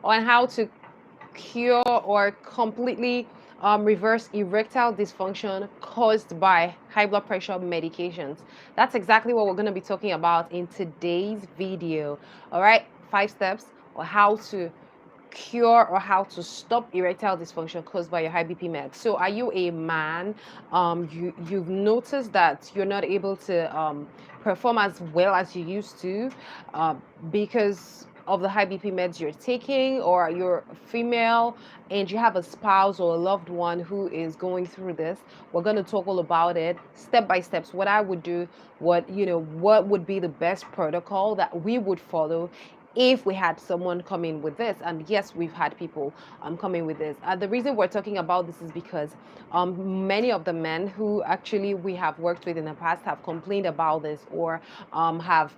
on how to cure or completely reverse erectile dysfunction caused by high blood pressure medications. That's exactly what we're going to be talking about in today's video. All right, 5 steps on how to cure or how to stop erectile dysfunction caused by your high BP meds. So are you a man? You've noticed that you're not able to perform as well as you used to because of the high BP meds you're taking, or you're female and you have a spouse or a loved one who is going through this. We're going to talk all about it step by steps, what I would do, what would be the best protocol that we would follow if we had someone come in with this. And yes, we've had people come in with this. The reason we're talking about this is because many of the men who actually we have worked with in the past have complained about this, or have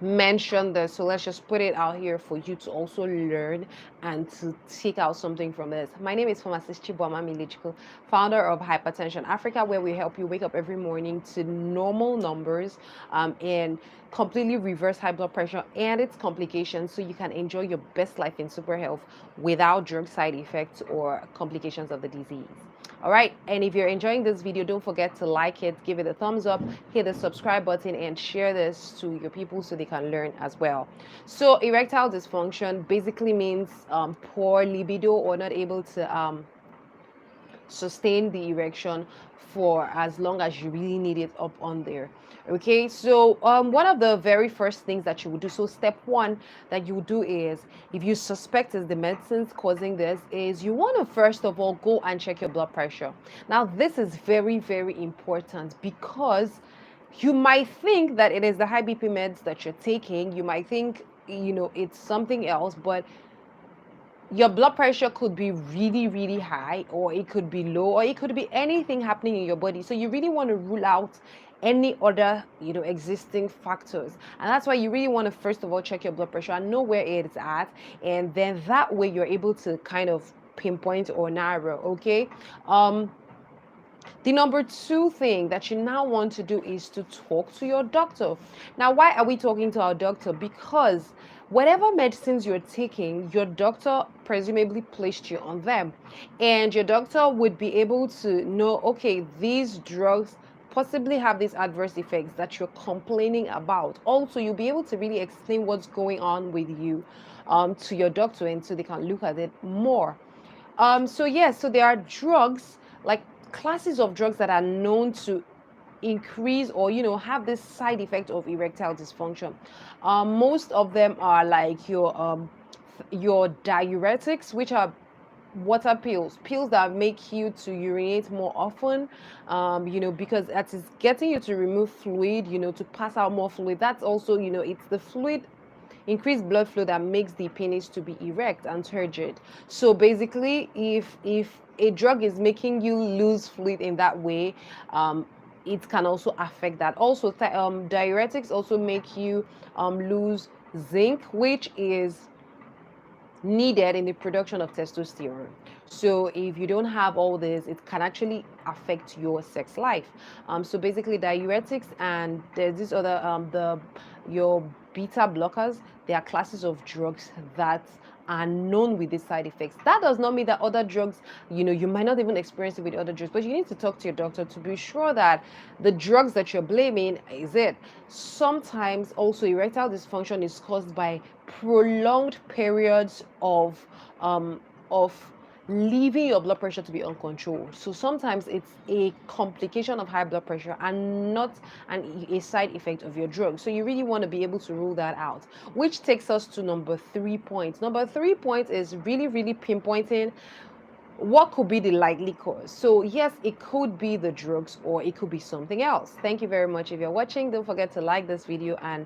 mentioned this. So let's just put it out here for you to also learn and to take out something from this. My name is Pharmacist Chibwama Milichiko, founder of Hypertension Africa, where we help you wake up every morning to normal numbers and completely reverse high blood pressure and its complications, so you can enjoy your best life in super health without drug side effects or complications of the disease. All right, and if you're enjoying this video, don't forget to like it, give it a thumbs up, hit the subscribe button, and share this to your people so they can learn as well. So erectile dysfunction basically means poor libido, or not able to sustain the erection for as long as you really need it up on there. Okay, so one of the very first things that you would do, so step one that you would do is, if you suspect is the medicines causing this, is you want to first of all go and check your blood pressure. Now this is very, very important, because you might think that it is the high BP meds that you're taking. You might think it's something else, but your blood pressure could be really, really high, or it could be low, or it could be anything happening in your body. So you really want to rule out any other existing factors, and that's why you really want to first of all check your blood pressure and know where it's at, and then that way you're able to kind of pinpoint or narrow. Okay, the number 2 thing that you now want to do is to talk to your doctor. Now, why are we talking to our doctor? Because whatever medicines you're taking, your doctor presumably placed you on them, and your doctor would be able to know, okay, these drugs possibly have these adverse effects that you're complaining about. Also, you'll be able to really explain what's going on with you to your doctor, and so they can look at it more. So yes, so there are drugs, like classes of drugs, that are known to increase or have this side effect of erectile dysfunction. Most of them are like your diuretics, which are water pills that make you to urinate more often, because that is getting you to remove fluid, to pass out more fluid. That's also, it's the fluid, increased blood flow, that makes the penis to be erect and turgid. So basically, if a drug is making you lose fluid in that way, it can also affect that. Also, diuretics also make you lose zinc, which is needed in the production of testosterone. So if you don't have all this, it can actually affect your sex life. So basically, diuretics, and there's this other your beta blockers. They are classes of drugs that are known with these side effects. That does not mean that other drugs, you might not even experience it with other drugs, but you need to talk to your doctor to be sure that the drugs that you're blaming is it. Sometimes also erectile dysfunction is caused by prolonged periods of leaving your blood pressure to be uncontrolled. So sometimes it's a complication of high blood pressure and not a side effect of your drug. So you really want to be able to rule that out, which takes us to number 3 points. Number 3 point is really, really pinpointing what could be the likely cause. So yes, it could be the drugs, or it could be something else. Thank you very much. If you're watching, don't forget to like this video and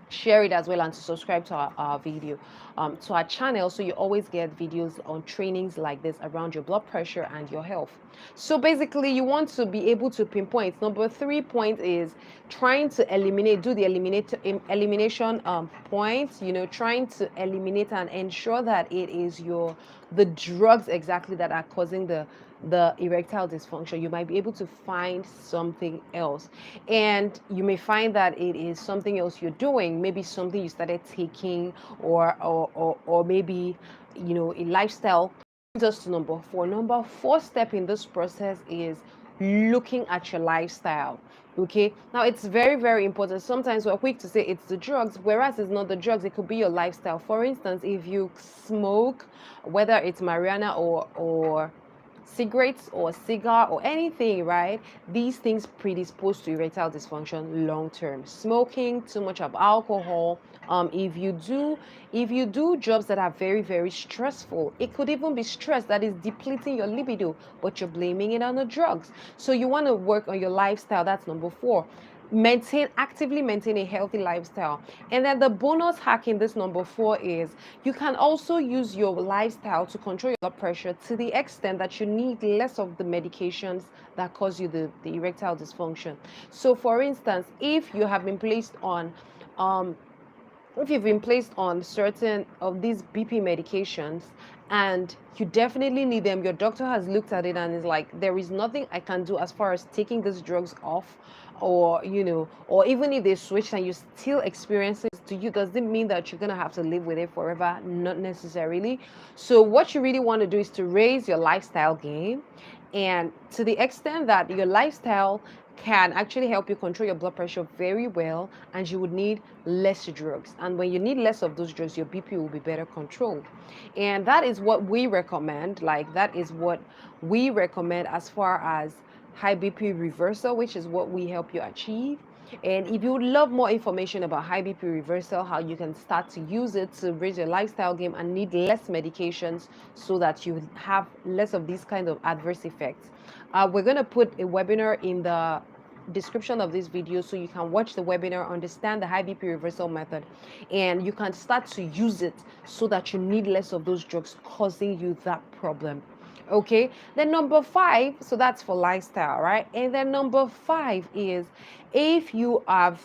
share it as well, and to subscribe to our video, to our channel, so you always get videos on trainings like this around your blood pressure and your health. So basically, you want to be able to pinpoint. Number 3 point is trying to eliminate, do the elimination points, trying to eliminate and ensure that it is your the drugs exactly that are causing the erectile dysfunction, you might be able to find something else. And you may find that it is something else you're doing, maybe something you started taking, or maybe, a lifestyle. Brings us to number four. Number four step in this process is looking at your lifestyle. Okay, now it's very, very important. Sometimes we're quick to say it's the drugs, whereas it's not the drugs, it could be your lifestyle. For instance, if you smoke, whether it's marijuana or cigarettes or cigar or anything, right? These things predispose to erectile dysfunction long term. Smoking, too much of alcohol. If you do jobs that are very, very stressful, it could even be stress that is depleting your libido, but you're blaming it on the drugs. So you want to work on your lifestyle. That's number four. Actively maintain a healthy lifestyle. And then the bonus hack in this number four is you can also use your lifestyle to control your blood pressure to the extent that you need less of the medications that cause you the erectile dysfunction. So for instance, if you've been placed on certain of these BP medications and you definitely need them, your doctor has looked at it and is like, there is nothing I can do as far as taking these drugs off, or even if they switch and you still experience it, to you, does it mean that you're going to have to live with it forever? Not necessarily. So what you really want to do is to raise your lifestyle game, and to the extent that your lifestyle can actually help you control your blood pressure very well, and you would need less drugs. And when you need less of those drugs, your BP will be better controlled. And that is what we recommend. That is what we recommend as far as high BP reversal, which is what we help you achieve. And if you would love more information about high BP reversal, how you can start to use it to raise your lifestyle game and need less medications so that you have less of these kind of adverse effects, we're going to put a webinar in the description of this video so you can watch the webinar, understand the high BP reversal method, and you can start to use it so that you need less of those drugs causing you that problem. Okay, then number five, so that's for lifestyle, right? And then number five is, if you have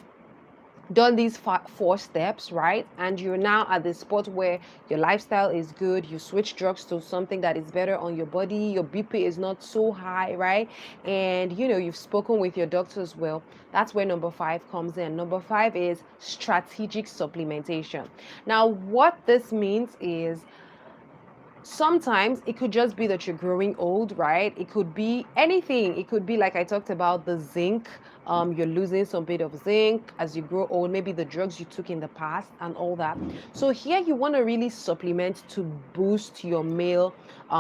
done these four steps, right, and you're now at the spot where your lifestyle is good, you switch drugs to something that is better on your body, your BP is not so high, right, and you've spoken with your doctor as well, that's where number five comes in. Number five is strategic supplementation. Now what this means is, sometimes it could just be that you're growing old, right? It could be anything. It could be, like I talked about, the zinc. You're losing some bit of zinc as you grow old, maybe the drugs you took in the past and all that. So here you want to really supplement to boost your male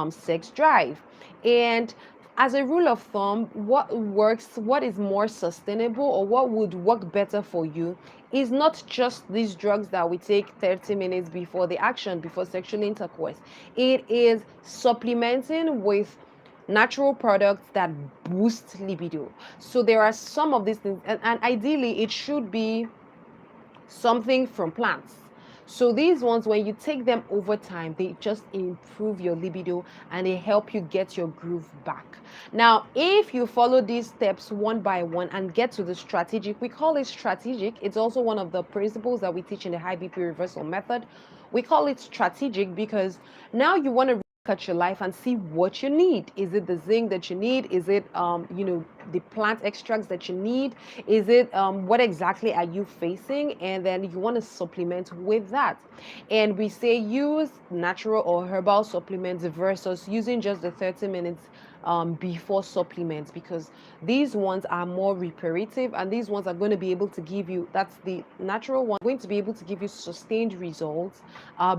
sex drive. And as a rule of thumb, what works, what is more sustainable, or what would work better for you is not just these drugs that we take 30 minutes before the action, before sexual intercourse. It is supplementing with natural products that boost libido. So there are some of these things, and ideally it should be something from plants. So these ones, when you take them over time, they just improve your libido and they help you get your groove back. Now, if you follow these steps one by one and get to the strategic, we call it strategic. It's also one of the principles that we teach in the high BP reversal method. We call it strategic because now you want to at your life and see what you need. Is it the zinc that you need? Is it the plant extracts that you need? Is it what exactly are you facing? And then you want to supplement with that. And we say use natural or herbal supplements versus using just the 30 minutes before supplements, because these ones are more reparative, and these ones are going to be able to give you, that's the natural one, going to be able to give you sustained results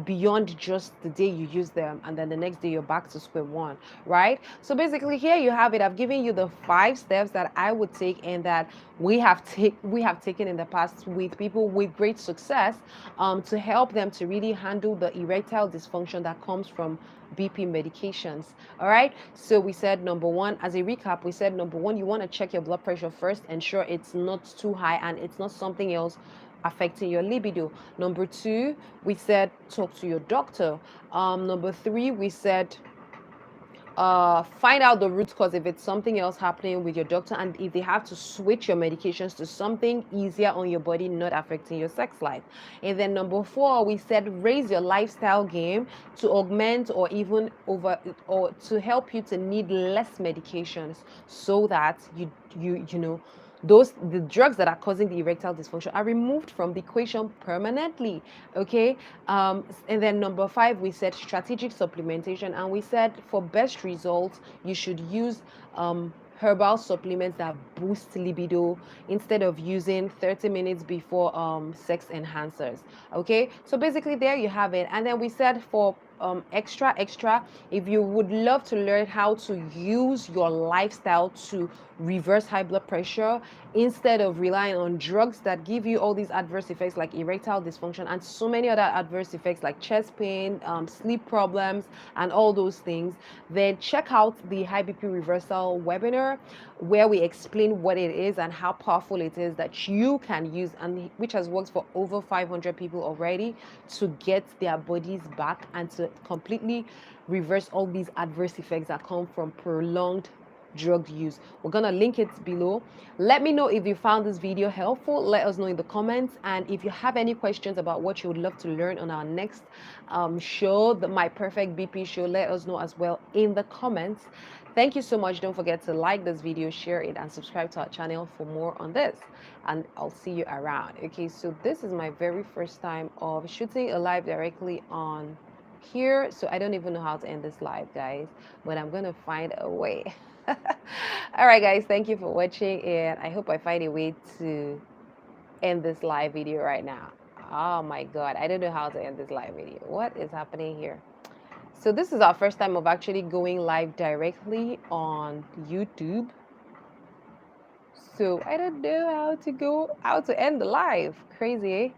beyond just the day you use them and then the next day you're back to square one, right? So basically here you have it. I've given you the 5 steps that I would take and that we have taken in the past with people with great success to help them to really handle the erectile dysfunction that comes from BP medications. All right, so we said number one, as a recap, we said number one, you want to check your blood pressure first, ensure it's not too high and it's not something else affecting your libido. Number 2, we said talk to your doctor. Number 3, we said find out the root cause if it's something else happening with your doctor, and if they have to switch your medications to something easier on your body, not affecting your sex life. And then number 4, we said raise your lifestyle game to augment or even over or to help you to need less medications, so that you know the drugs that are causing the erectile dysfunction are removed from the equation permanently. Okay. And then number 5, we said strategic supplementation, and we said for best results you should use herbal supplements that boost libido instead of using 30 minutes before sex enhancers. Okay, so basically there you have it. And then we said for extra, if you would love to learn how to use your lifestyle to reverse high blood pressure instead of relying on drugs that give you all these adverse effects like erectile dysfunction and so many other adverse effects like chest pain, sleep problems, and all those things, then check out the high BP reversal webinar, where we explain what it is and how powerful it is that you can use, and which has worked for over 500 people already, to get their bodies back and to completely reverse all these adverse effects that come from prolonged drug use. We're gonna link it below. Let me know if you found this video helpful. Let us know in the comments, and if you have any questions about what you would love to learn on our next show, the My Perfect BP show, let us know as well in the comments. Thank you so much. Don't forget to like this video, share it, and subscribe to our channel for more on this, and I'll see you around. Okay, so this is my very first time of shooting a live directly on here, so I don't even know how to end this live, guys, but I'm gonna find a way. All right, guys, thank you for watching, and I hope I find a way to end this live video right now. Oh my god, I don't know how to end this live video. What is happening here? So this is our first time of actually going live directly on YouTube, so I don't know how to end the live. Crazy, eh?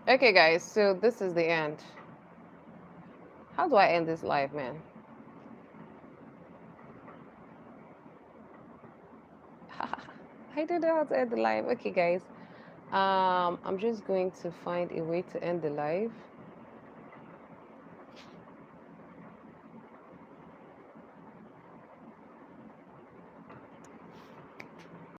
Okay, guys, so this is the end. How do I end this live, man? I don't know how to end the live. Okay, guys. I'm just going to find a way to end the live.